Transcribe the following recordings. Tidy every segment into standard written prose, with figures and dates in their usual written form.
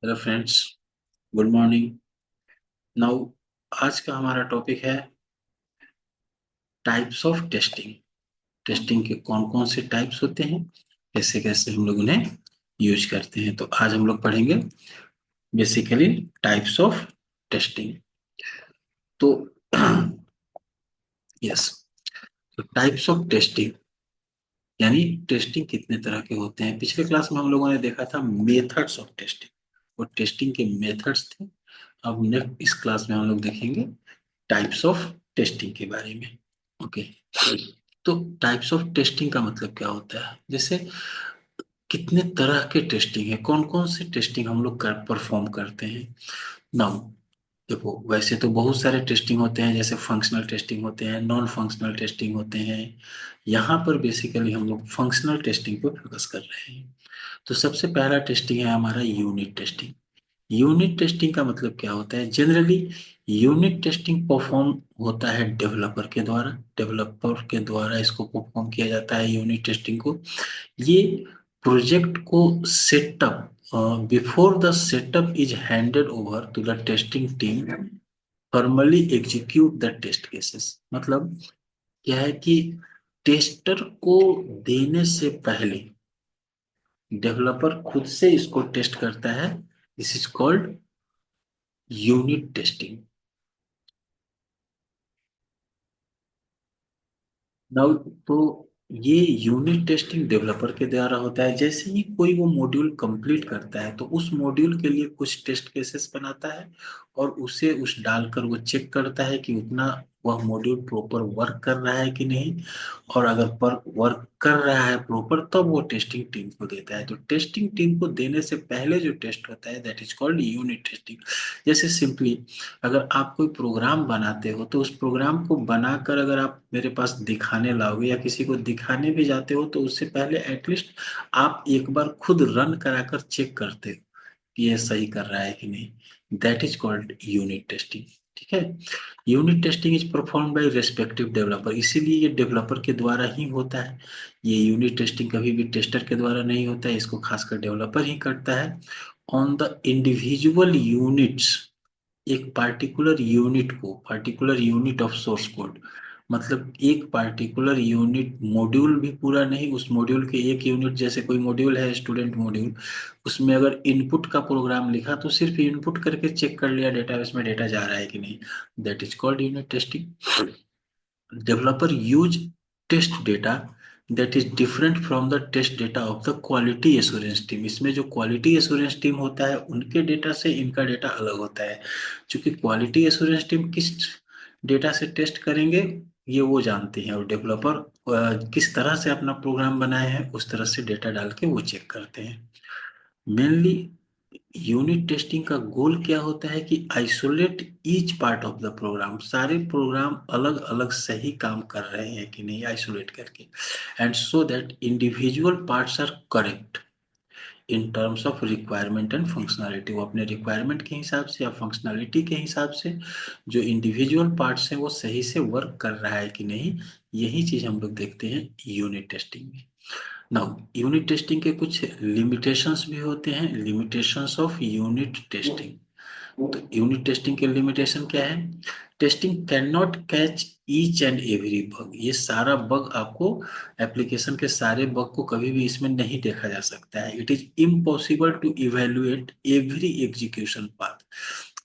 Hello friends, good morning. Now आज का हमारा टॉपिक है टाइप्स ऑफ टेस्टिंग। टेस्टिंग के कौन कौन से टाइप्स होते हैं, कैसे कैसे हम लोग उन्हें यूज करते हैं। तो आज हम लोग पढ़ेंगे बेसिकली टाइप्स ऑफ टेस्टिंग। तो यस, तो टाइप्स ऑफ टेस्टिंग यानी टेस्टिंग कितने तरह के होते हैं। पिछले क्लास में हम लोगों ने देखा था मेथड्स ऑफ टेस्टिंग, और टेस्टिंग के मेथड्स थे। अब नेक्स्ट इस क्लास में हम लोग देखेंगे टाइप्स ऑफ टेस्टिंग के बारे में। ओके, तो टाइप्स ऑफ टेस्टिंग का मतलब क्या होता है, जैसे कितने तरह के टेस्टिंग है, कौन कौन से टेस्टिंग हम लोग कर परफॉर्म करते हैं। नाउ देखो, वैसे तो बहुत सारे टेस्टिंग होते हैं, जैसे फंक्शनल टेस्टिंग होते हैं, नॉन फंक्शनल टेस्टिंग होते हैं। यहाँ पर बेसिकली हम लोग फंक्शनल टेस्टिंग पर फोकस कर रहे हैं। तो सबसे पहला टेस्टिंग है हमारा यूनिट टेस्टिंग। यूनिट टेस्टिंग का मतलब क्या होता है, जनरली यूनिट टेस्टिंग परफॉर्म होता है डेवलपर के द्वारा इसको परफॉर्म किया जाता है यूनिट टेस्टिंग को। ये प्रोजेक्ट को setup, before the setup is handed over to the testing team, formally execute the test cases. मतलब क्या है कि टेस्टर को देने से पहले डेवलपर खुद से इसको टेस्ट करता है। This is called unit testing. Now तो ये यूनिट टेस्टिंग डेवलपर के द्वारा होता है। जैसे ही कोई वो मॉड्यूल कंप्लीट करता है तो उस मॉड्यूल के लिए कुछ टेस्ट केसेस बनाता है, और उसे उस डालकर वो चेक करता है कि उतना वह मॉड्यूल प्रॉपर वर्क कर रहा है कि नहीं। और अगर पर वर्क कर रहा है प्रॉपर, तब वो टेस्टिंग टीम को देता है। तो टेस्टिंग टीम को देने से पहले जो टेस्ट होता है that is called unit testing. जैसे सिंपली, अगर आप कोई प्रोग्राम बनाते हो तो उस प्रोग्राम को बनाकर अगर आप मेरे पास दिखाने लाओगे या किसी को दिखाने भी जाते हो, तो उससे पहले एटलीस्ट आप एक बार खुद रन कराकर चेक करते हो कि ये सही कर रहा है कि नहीं। That is called unit testing. ठीक है। Unit testing is perform bye respective developer, इसीलिए ये डेवलपर के द्वारा ही होता है। ये यूनिट टेस्टिंग कभी भी टेस्टर के द्वारा नहीं होता है, इसको खासकर डेवलपर ही करता है। ऑन द इंडिविजुअल यूनिट्स, एक particular unit of source code, मतलब एक पार्टिकुलर यूनिट मॉड्यूल भी पूरा नहीं, उस मॉड्यूल के एक यूनिट, जैसे कोई मॉड्यूल है स्टूडेंट मॉड्यूल, उसमें अगर इनपुट का प्रोग्राम लिखा तो सिर्फ इनपुट करके चेक कर लिया डेटाबेस में डेटा जा रहा है कि नहीं। That is called unit testing. Developer use test data that is different from the test data of the quality assurance team. इसमें जो क्वालिटी एश्योरेंस टीम होता है उनके डेटा से इनका डेटा अलग होता है। क्योंकि क्वालिटी एश्योरेंस टीम किस डेटा से टेस्ट करेंगे ये वो जानते हैं, और डेवलपर किस तरह से अपना प्रोग्राम बनाए हैं उस तरह से डेटा डाल के वो चेक करते हैं। मेनली यूनिट टेस्टिंग का गोल क्या होता है कि isolate each part of the program, सारे प्रोग्राम अलग अलग सही काम कर रहे हैं कि नहीं आइसोलेट करके, and so that individual parts are correct in terms of requirement and functionality. वो अपने रिक्वायरमेंट के हिसाब से या फंक्शनैलिटी के हिसाब से जो इंडिविजुअल पार्ट्स हैं वो सही से वर्क कर रहा है कि नहीं, यही चीज हम लोग देखते हैं यूनिट टेस्टिंग में। नाउ यूनिट टेस्टिंग के कुछ लिमिटेशंस भी होते हैं, लिमिटेशंस ऑफ यूनिट टेस्टिंग। तो यूनिट टेस्टिंग के लिमिटेशन क्या है, testing can not catch each and every bug. ये सारा बग आपको, एप्लीकेशन के सारे बग को कभी भी इसमें नहीं देखा जा सकता है। It is impossible to evaluate every execution path.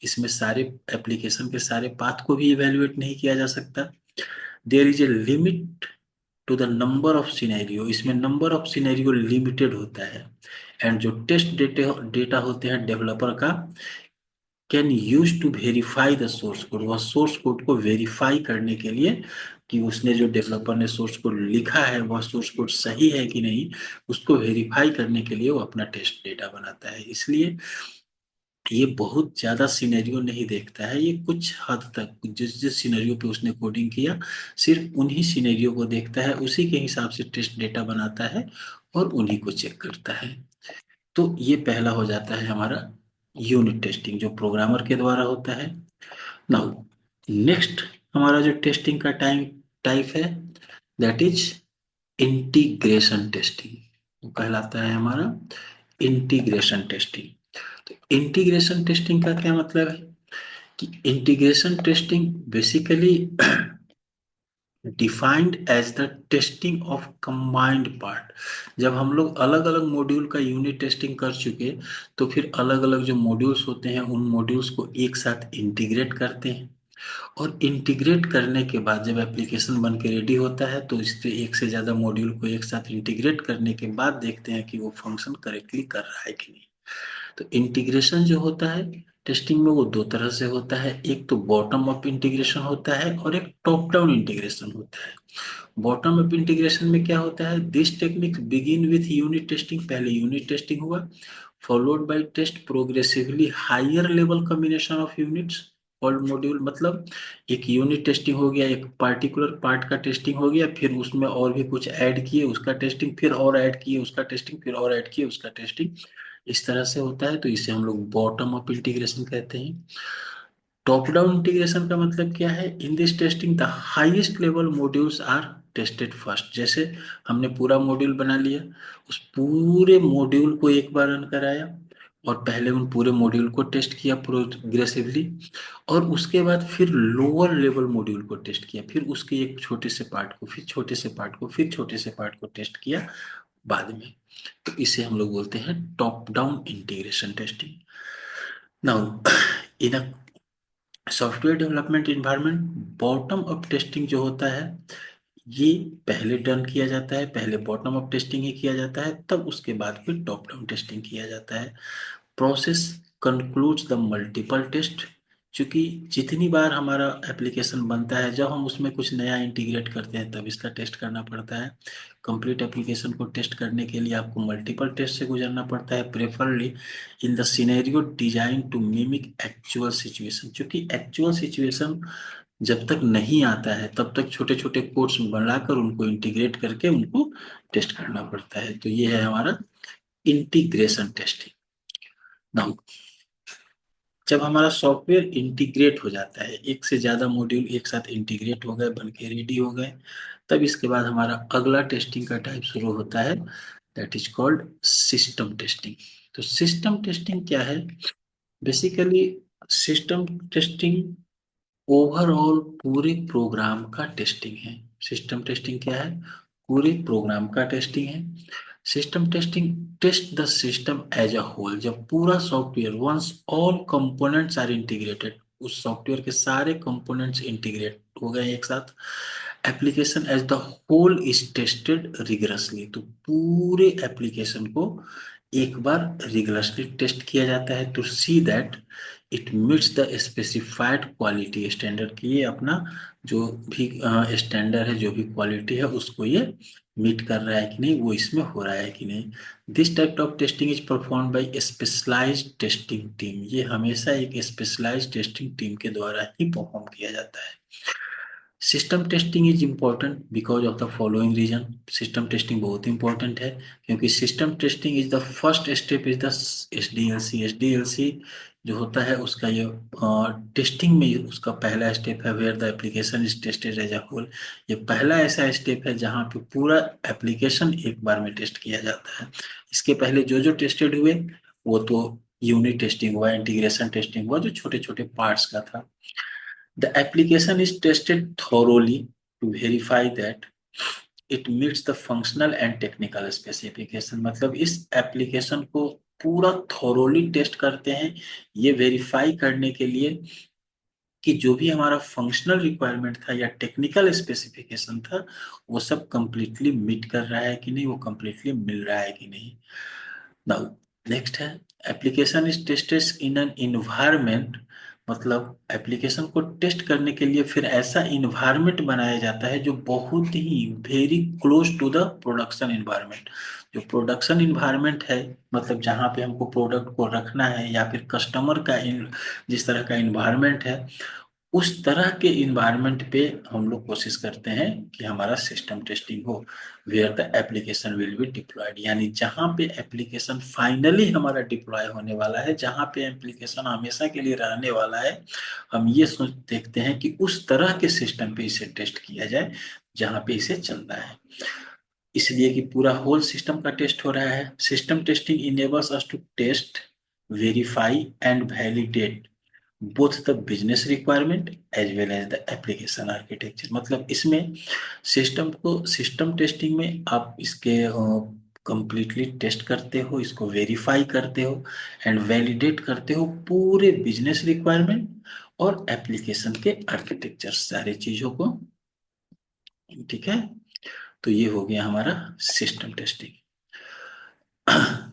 इसमें सारे एप्लीकेशन के सारे पाथ को भी इवेल्युएट नहीं किया जा सकता। There is a limit to the number of scenario, इसमें नंबर ऑफ सिनेरियो लिमिटेड होता है। एंड जो टेस्ट डेटा डेटा होते हैं डेवलपर का, can use to verify the source code, वह सोर्स कोड को वेरीफाई करने के लिए कि उसने जो डेवलपर ने सोर्स कोड लिखा है वह सोर्स कोड सही है कि नहीं, उसको वेरीफाई करने के लिए वो अपना टेस्ट डेटा बनाता है। इसलिए ये बहुत ज्यादा सिनेरियो नहीं देखता है, ये कुछ हद तक जिस जिस सिनेरियो पे उसने कोडिंग किया सिर्फ उन्हीं सिनेरियो को देखता है, उसी के हिसाब से टेस्ट डेटा बनाता है और उन्हीं को चेक करता है। तो ये पहला हो जाता है हमारा यूनिट टेस्टिंग जो प्रोग्रामर के द्वारा होता है। नाउ नेक्स्ट हमारा जो टेस्टिंग का टाइप है दैट इज इंटीग्रेशन टेस्टिंग, कहलाता है हमारा इंटीग्रेशन टेस्टिंग। तो इंटीग्रेशन टेस्टिंग का क्या मतलब है कि integration testing basically defined as the testing of combined part. जब हम लोग अलग अलग मॉड्यूल का यूनिट टेस्टिंग कर चुके, तो फिर अलग अलग जो मॉड्यूल्स होते हैं उन मॉड्यूल्स को एक साथ इंटीग्रेट करते हैं। और इंटीग्रेट करने के बाद जब एप्लीकेशन बन के रेडी होता है, तो इससे एक से ज़्यादा मॉड्यूल को एक साथ इंटीग्रेट करने के बाद देखते हैं कि वो फंक्शन करेक्टली कर रहा है कि नहीं। तो इंटीग्रेशन जो होता है टेस्टिंग में, वो दो तरह से होता है। एक तो बॉटम अप इंटीग्रेशन होता है और एक टॉप डाउन इंटीग्रेशन होता है। बॉटम अप इंटीग्रेशन में क्या होता है, this technique begin with unit testing. पहले यूनिट टेस्टिंग हुआ, followed by test progressively higher level combination of units called module. मतलब एक यूनिट टेस्टिंग हो गया, एक पार्टिकुलर पार्ट का टेस्टिंग हो गया, फिर उसमें और भी कुछ ऐड किए उसका टेस्टिंग, फिर और ऐड किए उसका टेस्टिंग, फिर और ऐड किए उसका टेस्टिंग। इस तरह से होता है, तो इसे हम लोग बॉटम अप इंटीग्रेशन कहते हैं। टॉप डाउन इंटीग्रेशन का मतलब क्या है, in this testing the highest level modules are tested first. जैसे हमने पूरा मॉड्यूल बना लिया, उस पूरे मॉड्यूल को एक बार रन कराया, और पहले उन पूरे मॉड्यूल को टेस्ट किया प्रोग्रेसिवली, और उसके बाद फिर लोअर लेवल मॉड्यूल को टेस्ट किया, फिर उसके एक छोटे से पार्ट को, फिर छोटे से पार्ट को, फिर छोटे से पार्ट को टेस्ट किया बाद में। तो इसे हम लोग बोलते हैं top down integration testing. Now in a software development environment, bottom up testing जो होता है, ये पहले डन किया जाता है। पहले बॉटम अप टेस्टिंग ही किया जाता है, तब उसके बाद फिर टॉप डाउन टेस्टिंग किया जाता है। Process concludes the multiple test. क्योंकि जितनी बार हमारा एप्लीकेशन बनता है, जब हम उसमें कुछ नया इंटीग्रेट करते हैं तब इसका टेस्ट करना पड़ता है। कंप्लीट एप्लीकेशन को टेस्ट करने के लिए आपको मल्टीपल टेस्ट से गुजरना पड़ता है, preferably in the scenario design to mimic actual situation. क्योंकि एक्चुअल सिचुएशन जब तक नहीं आता है, तब तक छोटे छोटे कोड्स बनाकर उनको इंटीग्रेट करके उनको टेस्ट करना पड़ता है। तो ये है हमारा इंटीग्रेशन टेस्टिंग। नाउ जब हमारा सॉफ्टवेयर इंटीग्रेट हो जाता है, एक से ज्यादा मॉड्यूल एक साथ इंटीग्रेट हो गए, बन के रेडी हो गए, तब इसके बाद हमारा अगला टेस्टिंग का टाइप शुरू होता है, that is called system testing. तो सिस्टम टेस्टिंग क्या है, बेसिकली सिस्टम टेस्टिंग ओवरऑल पूरे प्रोग्राम का टेस्टिंग है। सिस्टम टेस्टिंग क्या है, पूरे प्रोग्राम का टेस्टिंग है। System testing test the system as a whole. जब पूरा software once all components are integrated, उस सॉफ्टवेयर के सारे कंपोनेंट्स इंटीग्रेट हो गए एक साथ, application as the whole is tested rigorously. तो पूरे एप्लीकेशन को एक बार रिगरसली टेस्ट किया जाता है, to see that it meets the specified quality standard, की ये अपना जो भी स्टैंडर्ड है, जो भी क्वालिटी है, उसको ये मीट कर रहा है कि नहीं, वो इसमें हो रहा है कि नहीं। This type of testing is perform by specialized testing team. ये हमेशा एक स्पेशलाइज्ड टेस्टिंग टीम के द्वारा ही परफॉर्म किया जाता है। System testing is important because of the following reason. System testing बहुत इंपॉर्टेंट है, क्योंकि system testing is the first step is the SDLC. SDLC जो होता है उसका ये टेस्टिंग में उसका पहला स्टेप है, where the application is tested as a whole. ये पहला ऐसा स्टेप है जहाँ पे पूरा एप्लीकेशन एक बार में टेस्ट किया जाता है। इसके पहले जो जो टेस्टेड हुए, वो तो यूनिट टेस्टिंग हुआ, इंटीग्रेशन टेस्टिंग हुआ, जो छोटे छोटे पार्ट्स का था। The application is tested thoroughly to verify that it meets the functional and technical specification। मतलब इस एप्लीकेशन को पूरा थॉरोली टेस्ट करते हैं, ये वेरीफाई करने के लिए कि जो भी हमारा फंक्शनल रिक्वायरमेंट था या टेक्निकल स्पेसिफिकेशन था, वो सब कंप्लीटली मीट कर रहा है कि नहीं, वो कंप्लीटली मिल रहा है कि नहीं। नाउ नेक्स्ट है, application is tested in an environment. मतलब एप्लीकेशन को टेस्ट करने के लिए फिर ऐसा इन्वायरमेंट बनाया जाता है जो बहुत ही very close to the production environment. जो प्रोडक्शन इन्वायरमेंट है, मतलब जहाँ पे हमको प्रोडक्ट को रखना है, या फिर कस्टमर का जिस तरह का इन्वायरमेंट है, उस तरह के इन्वायरमेंट पे हम लोग कोशिश करते हैं कि हमारा सिस्टम टेस्टिंग हो। Where the application will be deployed, यानी जहाँ पे एप्लीकेशन फाइनली हमारा डिप्लॉय होने वाला है, जहाँ पे एप्लीकेशन हमेशा के लिए रहने वाला है, हम ये सोच देखते हैं कि उस तरह के सिस्टम पे इसे टेस्ट किया जाए जहाँ पे इसे चलना है। इसलिए कि पूरा होल सिस्टम का टेस्ट हो रहा है। System testing enables us to test verify and validate both the business requirement as well as the application architecture। मतलब इसमें सिस्टम टेस्टिंग में आप इसके कंप्लीटली टेस्ट करते हो, इसको वेरीफाई करते हो एंड वैलिडेट करते हो पूरे बिजनेस रिक्वायरमेंट और एप्लीकेशन के आर्किटेक्चर सारी चीजों को। ठीक है, तो ये हो गया हमारा system testing.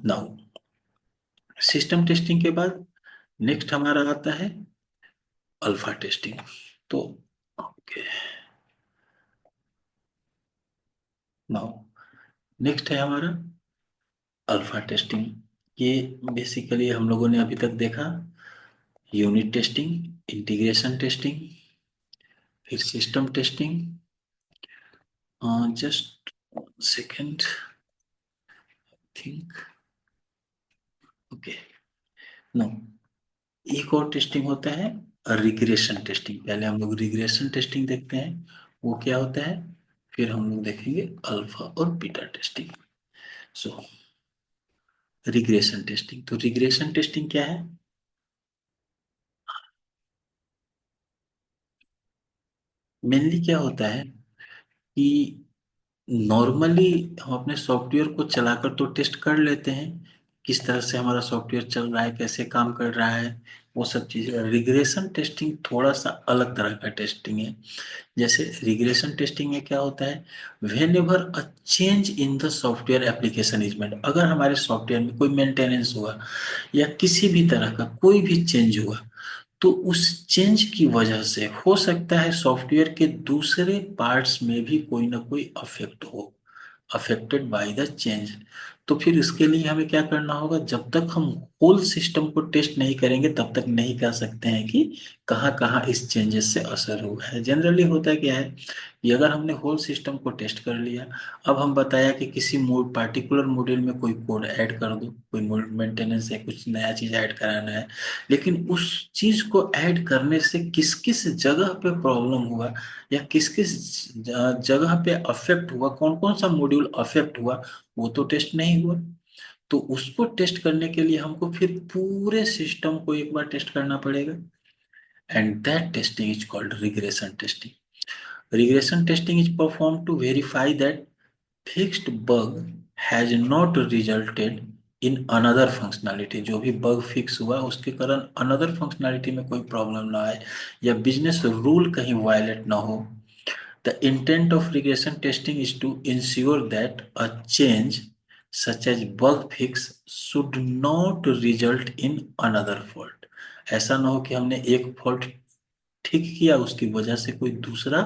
Now system testing के बाद नेक्स्ट हमारा आता है अल्फा टेस्टिंग। तो ओके, नाउ नेक्स्ट है हमारा अल्फा टेस्टिंग। ये बेसिकली हम लोगों ने अभी तक देखा यूनिट टेस्टिंग, इंटीग्रेशन टेस्टिंग, फिर system testing. Just second think. Okay, no, एक और टेस्टिंग होता है रिग्रेशन टेस्टिंग। पहले हम लोग रिग्रेशन टेस्टिंग देखते हैं, वो क्या होता है, फिर हम लोग देखेंगे अल्फा और बीटा टेस्टिंग। सो रिग्रेशन टेस्टिंग, तो रिग्रेशन टेस्टिंग क्या है? मेनली क्या होता है कि नॉर्मली हम अपने सॉफ्टवेयर को चलाकर तो टेस्ट कर लेते हैं, किस तरह से हमारा सॉफ्टवेयर चल रहा है, कैसे काम कर रहा है, वो सब चीजें। रिग्रेशन टेस्टिंग थोड़ा सा अलग तरह का टेस्टिंग है। जैसे रिग्रेशन टेस्टिंग में क्या होता है, when ever a change in the software application is made, अगर हमारे सॉफ्टवेयर में कोई मेंटेनेंस हुआ या किसी भी तरह का कोई भी चेंज हुआ, तो उस चेंज की वजह से हो सकता है सॉफ्टवेयर के दूसरे पार्ट्स में भी कोई ना कोई अफेक्ट हो, अफेक्टेड बाय द चेंज। तो फिर इसके लिए हमें क्या करना होगा, जब तक हम होल सिस्टम को टेस्ट नहीं करेंगे तब तक नहीं कह सकते हैं कि कहाँ कहाँ इस चेंजेस से असर हुआ है। जनरली होता क्या है कि अगर हमने होल सिस्टम को टेस्ट कर लिया, अब हम बताया कि किसी पार्टिकुलर मॉड्यूल में कोई कोड ऐड कर दो, कोई मेंटेनेंस है, कुछ नया चीज ऐड कराना है, लेकिन उस चीज को ऐड करने से किस किस जगह पे प्रॉब्लम हुआ या किस किस जगह पे अफेक्ट हुआ, कौन कौन सा मॉड्यूल अफेक्ट हुआ, वो तो टेस्ट नहीं हुआ। तो उसको टेस्ट करने के लिए हमको फिर पूरे सिस्टम को एक बार टेस्ट करना पड़ेगा, and that testing is called regression testing. Regression testing is perform to verify that fixed bug has not resulted in another functionality. जो भी बग फिक्स हुआ उसके कारण अनदर फंक्शनैलिटी में कोई प्रॉब्लम ना आए या बिजनेस रूल कहीं वायलेट ना हो। The intent of regression testing is to ensure that a change, such as bug fix, should not result in another fault। ऐसा ना हो कि हमने एक फॉल्ट ठीक किया उसकी वजह से कोई दूसरा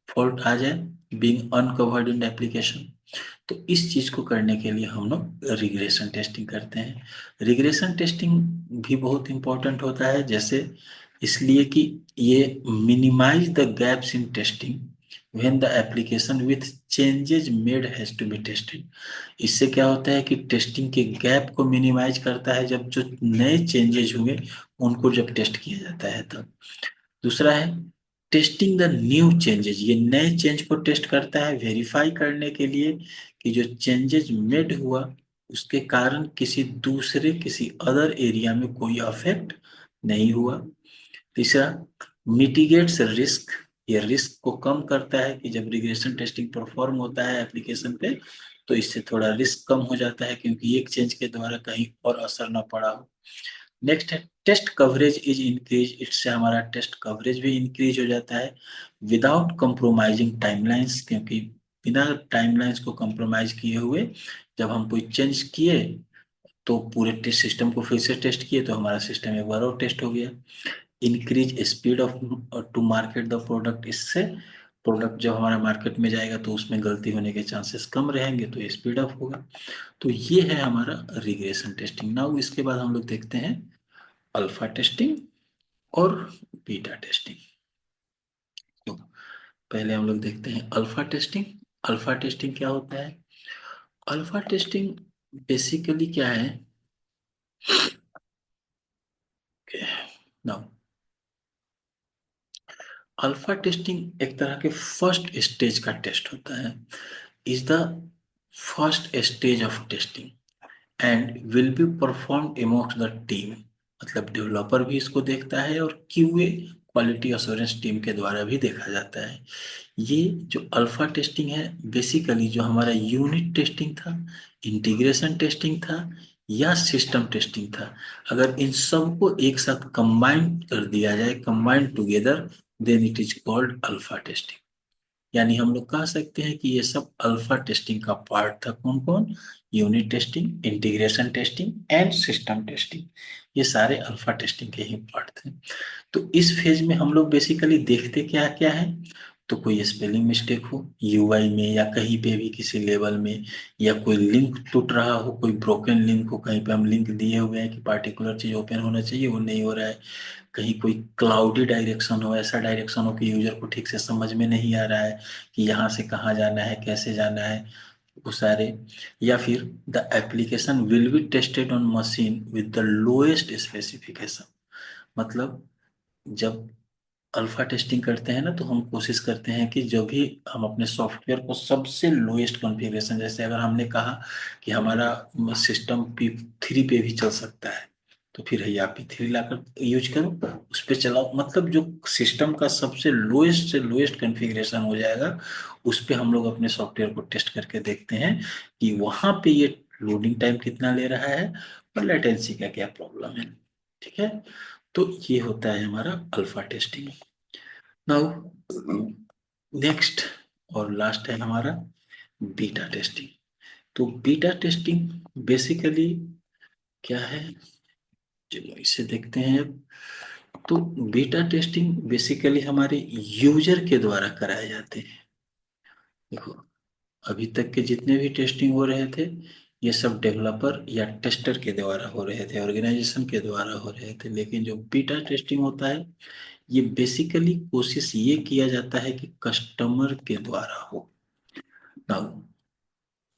फॉल्ट आ जाए, बीइंग अनकवर्ड इन एप्लीकेशन। तो इस चीज को करने के लिए हम लोग रिग्रेशन टेस्टिंग करते हैं। रिग्रेशन टेस्टिंग भी बहुत इंपॉर्टेंट होता है, जैसे इसलिए कि ये minimize the gaps in testing when the application with changes made has to be tested. इससे क्या होता है कि टेस्टिंग के गैप को मिनिमाइज करता है, जब जो नए चेंजेस हुए उनको जब टेस्ट किया जाता है तब। दूसरा है टेस्टिंग द न्यू चेंजेस, ये नए चेंज को टेस्ट करता है वेरीफाई करने के लिए कि जो चेंजेस मेड हुआ उसके कारण किसी दूसरे किसी अदर एरिया में कोई अफेक्ट नहीं हुआ। तीसरा मिटिगेट्स रिस्क, ये रिस्क को कम करता है कि जब रिग्रेशन टेस्टिंग परफॉर्म होता है एप्लीकेशन पे तो इससे थोड़ा रिस्क कम हो जाता है क्योंकि एक चेंज के द्वारा कहीं और असर ना पड़ा हो। नेक्स्ट है टेस्ट कवरेज इज इंक्रीज, इससे हमारा टेस्ट कवरेज भी इंक्रीज हो जाता है विदाउट कंप्रोमाइजिंग टाइमलाइंस, क्योंकि बिना टाइमलाइंस को कंप्रोमाइज किए हुए जब हम कोई चेंज किए तो पूरे टेस्ट सिस्टम को फिर से टेस्ट किए तो हमारा सिस्टम एक बार और टेस्ट हो गया। Increase speed of to market the product, इससे प्रोडक्ट जब हमारा मार्केट में जाएगा तो उसमें गलती होने के चांसेस कम रहेंगे तो स्पीड अप होगा। तो ये है हमारा रिग्रेशन टेस्टिंग। नाउ इसके बाद हम लोग देखते हैं अल्फा टेस्टिंग और बीटा टेस्टिंग। तो पहले हम लोग देखते हैं अल्फा टेस्टिंग। अल्फा टेस्टिंग क्या होता है? अल्फा टेस्टिंग बेसिकली क्या है, नाउ अल्फा टेस्टिंग एक तरह के फर्स्ट स्टेज का टेस्ट होता है, is the first stage of testing and will be performed amongst the team. मतलब डेवलपर भी इसको देखता है और क्यूए क्वालिटी एश्योरेंस टीम के द्वारा भी देखा जाता है। ये जो अल्फा टेस्टिंग है बेसिकली जो हमारा यूनिट टेस्टिंग था, इंटीग्रेशन टेस्टिंग था या सिस्टम टेस्टिंग था, अगर इन सबको एक साथ कंबाइन कर दिया जाए, combine together, then it is called alpha testing. यानी हम लोग कह सकते हैं कि ये सब अल्फा टेस्टिंग का पार्ट था। कौन कौन? Unit testing, integration testing and system testing. ये सारे अल्फा टेस्टिंग के ही पार्ट थे। तो इस फेज में हम लोग बेसिकली देखते क्या क्या है, तो कोई स्पेलिंग मिस्टेक हो यूआई में या कहीं पे भी किसी लेवल में, या कोई लिंक टूट रहा हो, कोई ब्रोकन लिंक हो, कहीं पे हम लिंक दिए हुए हैं कि पार्टिकुलर चीज ओपन होना चाहिए वो नहीं हो रहा है, कहीं कोई क्लाउडी डायरेक्शन हो, ऐसा डायरेक्शन हो कि यूजर को ठीक से समझ में नहीं आ रहा है कि यहाँ से कहाँ जाना है, कैसे जाना है, वो सारे। या फिर the application will be tested on machine with the lowest specification. मतलब जब अल्फा टेस्टिंग करते हैं ना तो हम कोशिश करते हैं कि जो भी हम अपने सॉफ्टवेयर को सबसे लोएस्ट कॉन्फ़िगरेशन, जैसे अगर हमने कहा कि हमारा सिस्टम P3 पे भी चल सकता है, तो फिर भैया P3 लाकर यूज करो, उस पे चलाओ। मतलब जो सिस्टम का सबसे लोएस्ट से लोएस्ट कॉन्फ़िगरेशन हो जाएगा उस पे हम लोग अपने सॉफ्टवेयर को टेस्ट करके देखते हैं कि वहां पे ये लोडिंग टाइम कितना ले रहा है और लेटेंसी का क्या प्रॉब्लम है। ठीक है, तो ये होता है हमारा अल्फा टेस्टिंग। नाउ नेक्स्ट और लास्ट है हमारा बीटा टेस्टिंग। तो बीटा टेस्टिंग बेसिकली क्या है, चलो इसे देखते हैं अब। तो बीटा टेस्टिंग बेसिकली हमारे यूजर के द्वारा कराए जाते हैं। देखो, अभी तक के जितने भी टेस्टिंग हो रहे थे ये सब डेवलपर या टेस्टर के द्वारा हो रहे थे, ऑर्गेनाइजेशन के द्वारा हो रहे थे। लेकिन जो बीटा टेस्टिंग होता है ये बेसिकली कोशिश ये किया जाता है कि कस्टमर के द्वारा हो। Now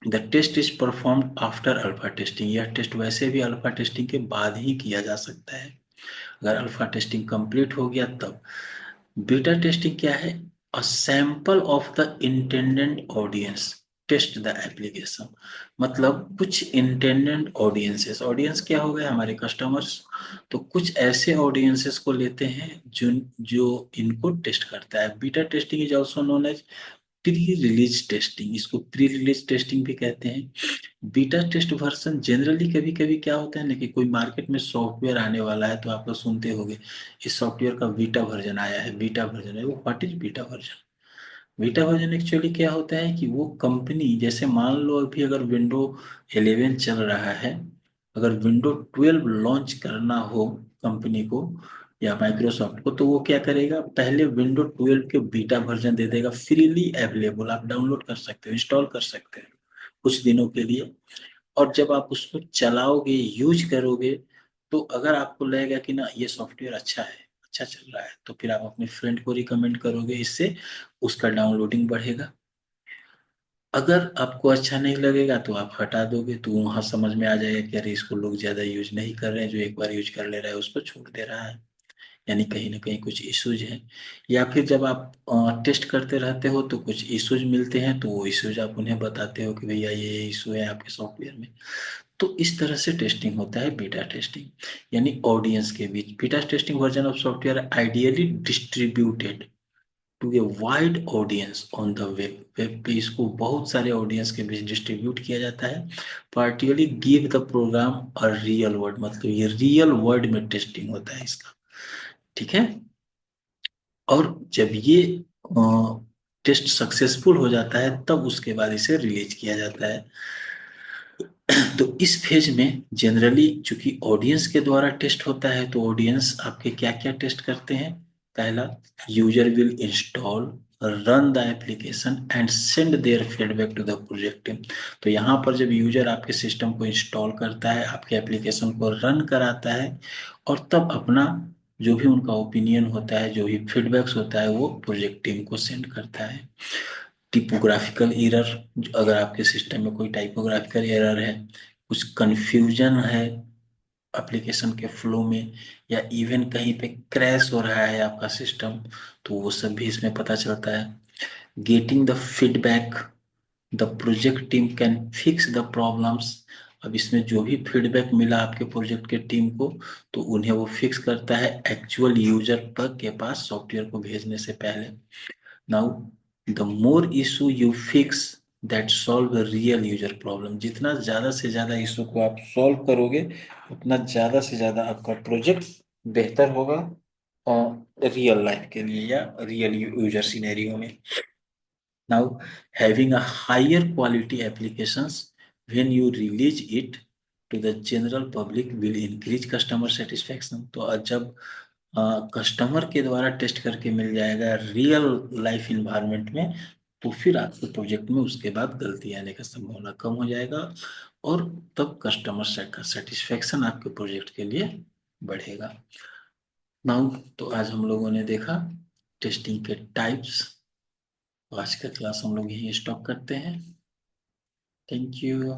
the test is performed after alpha testing. यह टेस्ट वैसे भी अल्फा टेस्टिंग के बाद ही किया जा सकता है, अगर अल्फा टेस्टिंग कंप्लीट हो गया तब। बीटा टेस्टिंग क्या है? A sample of the intended audience test the application. मतलब कुछ इंटेंडेंट ऑडियंसेस, ऑडियंस क्या हो गए? हमारे कस्टमर्स। तो कुछ ऐसे ऑडियंसेस को लेते हैं जो जो इनको टेस्ट करता है। Beta testing is also known as pre release testing, इसको प्री रिलीज टेस्टिंग भी कहते हैं। बीटा टेस्ट वर्जन जनरली कभी कभी क्या होता है ना कि कोई मार्केट में सॉफ्टवेयर आने वाला है तो आप लोग सुनते होंगे इस सॉफ्टवेयर का बीटा वर्जन आया है, बीटा वर्जन है। वो what is beta version? Beta version actually क्या होता है कि वो कंपनी, जैसे मान लो अभी अगर विंडो 11 चल रहा है, अगर विंडो 12 लॉन्च करना हो कंपनी को या माइक्रोसॉफ्ट को, तो वो क्या करेगा, पहले विंडो 12 के बीटा वर्जन दे देगा, फ्रीली अवेलेबल, आप डाउनलोड कर सकते हो, इंस्टॉल कर सकते हो कुछ दिनों के लिए। और जब आप उसको चलाओगे, यूज करोगे, तो अगर आपको लगेगा कि ना ये सॉफ्टवेयर अच्छा है, अच्छा चल रहा है, तो फिर आप अपने फ्रेंड को रिकमेंड करोगे, इससे उसका डाउनलोडिंग बढ़ेगा। अगर आपको अच्छा नहीं लगेगा तो आप हटा दोगे, तो वहां समझ में आ जाएगा कि अरे इसको लोग ज्यादा यूज नहीं कर रहे हैं, जो एक बार यूज कर ले रहा है उसको छोड़ दे रहा है, यानी कहीं ना कहीं कुछ इश्यूज हैं। या फिर जब आप टेस्ट करते रहते हो तो कुछ इश्यूज मिलते हैं, तो वो इश्यूज आप उन्हें बताते हो कि भैया ये इशू है आपके सॉफ्टवेयर में। तो इस तरह से टेस्टिंग होता है बीटा टेस्टिंग, यानी ऑडियंस के बीच। Beta testing version of software ideally distributed to a wide audience on the web. Web पे इसको बहुत सारे ऑडियंस के बीच डिस्ट्रीब्यूट किया जाता है। पार्टिकुलरली गिव द प्रोग्राम और रियल वर्ड, मतलब ये रियल वर्ड में टेस्टिंग होता है इसका। ठीक है, और जब ये टेस्ट सक्सेसफुल हो जाता है तब उसके बाद इसे रिलीज किया जाता है। तो इस फेज में जनरली चूंकि ऑडियंस के द्वारा टेस्ट होता है, तो ऑडियंस आपके क्या क्या टेस्ट करते हैं? पहला, user will install, run the application and send their feedback to the project team. तो यहाँ पर जब यूजर आपके सिस्टम को इंस्टॉल करता है, आपके एप्लीकेशन को रन कराता है, और तब अपना जो भी उनका ओपिनियन होता है, जो भी फीडबैक्स होता है, वो प्रोजेक्ट टीम को सेंड करता है। टिपोग्राफिकल एरर, अगर आपके सिस्टम में कोई टाइपोग्राफिकल एरर है, कुछ कंफ्यूजन है एप्लीकेशन के फ्लो में, या इवन कहीं पे क्रैश हो रहा है आपका सिस्टम, तो वो सब भी इसमें पता चलता है। Getting the feedback, the project team can fix the problems अब इसमें जो भी फीडबैक मिला आपके प्रोजेक्ट के टीम को, तो उन्हें वो फिक्स करता है एक्चुअल यूजर पर के पास सॉफ्टवेयर को भेजने से पहले। Now the more issue you fix that solve real user problem, जितना ज्यादा से ज्यादा इशू को आप सॉल्व करोगे उतना ज्यादा से ज्यादा आपका प्रोजेक्ट बेहतर होगा रियल लाइफ के लिए या रियल यूजर सिनेरियो में। Now, having a higher quality applications when you release it to the general public will increase customer satisfaction। तो जब कस्टमर के द्वारा टेस्ट करके मिल जाएगा रियल लाइफ इन्वायरमेंट में, तो फिर आपके प्रोजेक्ट में उसके बाद गलती आने का संभावना कम हो जाएगा, और तब कस्टमर का सेटिस्फेक्शन आपके प्रोजेक्ट के लिए बढ़ेगा। नाउ, तो आज हम लोगों ने देखा टेस्टिंग के टाइप्स। तो आज का क्लास हम लोग यही स्टॉप करते हैं। Thank you.